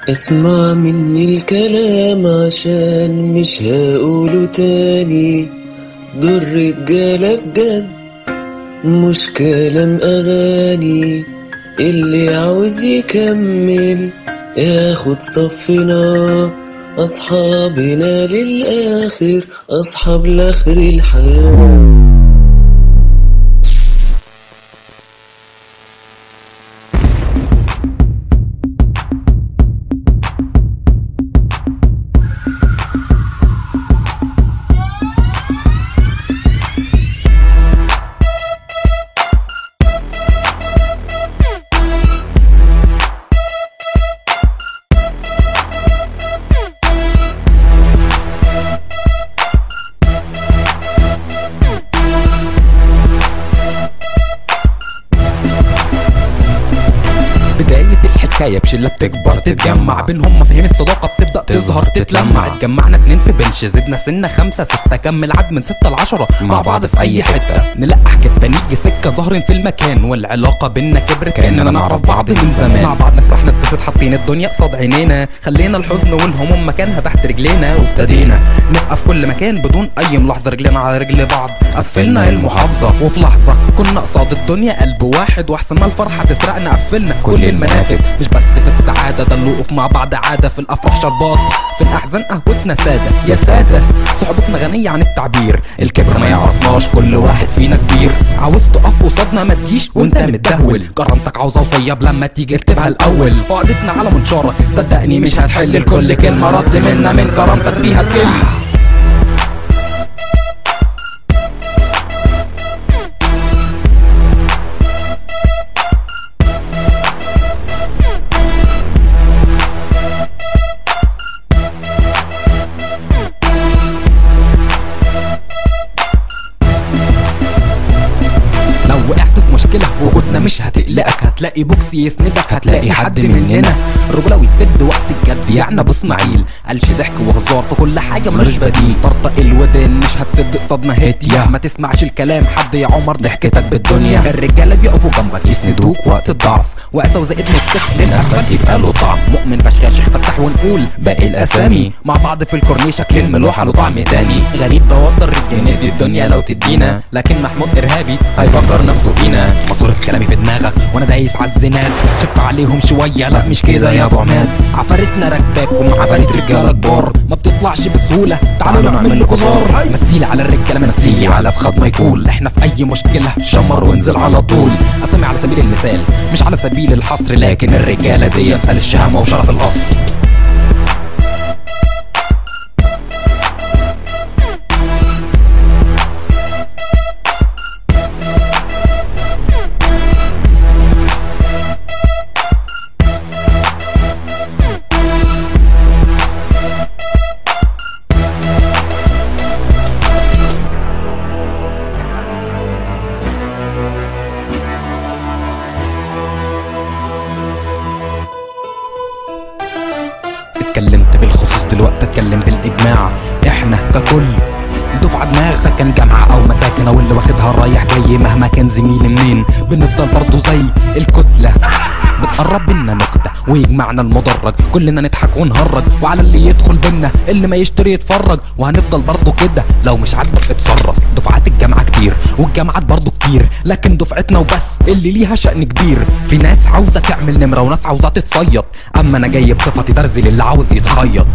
اسمع مني الكلام عشان مش هقوله تاني. دول رجالة بجد مش كلام أغاني. اللي عاوز يكمل ياخد صفنا، أصحابنا للآخر، أصحاب لآخر الحياة. بشلة بتكبر تتجمع بينهم مفاهيم الصداقة بتبدأ تظهر تتلمع. اتجمعنا 2 في بنش، زدنا سنة 5 6، كمل عد من 6 ل10 مع بعض في أي حتة. نلقح جدا نيجي سكة ظاهرين في المكان، والعلاقة بينا كبرت كأننا نعرف بعض من زمان. مع بعض نفرح نتبسط حاطين الدنيا قصاد عينينا، خلينا الحزن والهموم مكانها تحت رجلينا. وابتدينا نبقى في كل مكان بدون أي ملاحظة، رجلينا على رجل بعض قفلنا المحافظة. وفي لحظة كنا قصاد الدنيا قلب واحد، واحسن ما الفرحة تسرقنا قفلنا كل المنافذ. مش بس في السعادة ده الوقوف مع بعض عادة، في الأفراح شربات، في الأحزان قهوتنا سادة. يا سادة صحبتنا غنية عن التعبير، الكبر ما يعرفناش كل واحد فينا كبير. عاوز تقف قصادنا ما تجيش وانت متدهول، كرامتك عاوزة وصيب لما تيجي اكتبها الأول. قعدتنا على منشارك صدقني مش هتحل الكل، كلمة رد منا من كرامتك بيها تكل. وجودنا مش هتقلقك، هتلاقي بوكس يسندك، هتلاقي حد مننا. الرجولة ويسد وقت الجد يعني ابو اسماعيل، قالش ضحك وهزار في كل حاجة ملوش بديل. طرطق الودان مش هتصد قصادنا هاتية، ما تسمعش الكلام حد يا عمر ضحكتك بالدنيا. الرجالة بيقفوا جنبك يسندوك وقت الضعف، وقسى وزقت نفسك للأسفل يبقى له طعم. مؤمن فشخ يا شيخ فتح ونقول باقي الأسامي، مع بعض في الكورنيش شكل الملوحة له طعم تاني. غريب ده وضر الجنيه دي الدنيا لو تدينا، لكن محمود إرهابي هيفكر نفسه فينا. ماسورة كلامي في دماغك وانا دايس عالزناد، شف عليهم شويه لا مش كده يا ابو عماد. عفارتنا راكباكم عفاريت رجاله كبار، ما بتطلعش بسهوله، تعالوا نعمل لكم زار. مثيلي على الرجاله مثيلي على فخد ما يطول، احنا في اي مشكله شمر وانزل على طول. اسامي على سبيل المثال مش على سبيل الحصر، لكن الرجاله دي مثال الشهامه وشرف الاصل. اتكلمت بالخصوص دلوقتي اتكلم بالاجماع، احنا ككل دفعه دماغ سكن جامعه او مساكن، او اللي واخدها رايح جاي مهما كان زميلي منين، بنفضل برضه زي الكتله. بتقرب بينا نكته ويجمعنا المدرج، كلنا نضحك ونهرج، وعلى اللي يدخل بينا اللي ما يشتري يتفرج. وهنفضل برضه كده لو مش عاجبك اتصرف. دفعات الجامعه كتير والجامعات برضه كتير، لكن دفعتنا وبس اللي ليها شأن كبير. في ناس عاوزه تعمل نمره وناس عاوزه تتصيط، اما انا جاي بصفتي درزي للي عاوز يتخيط.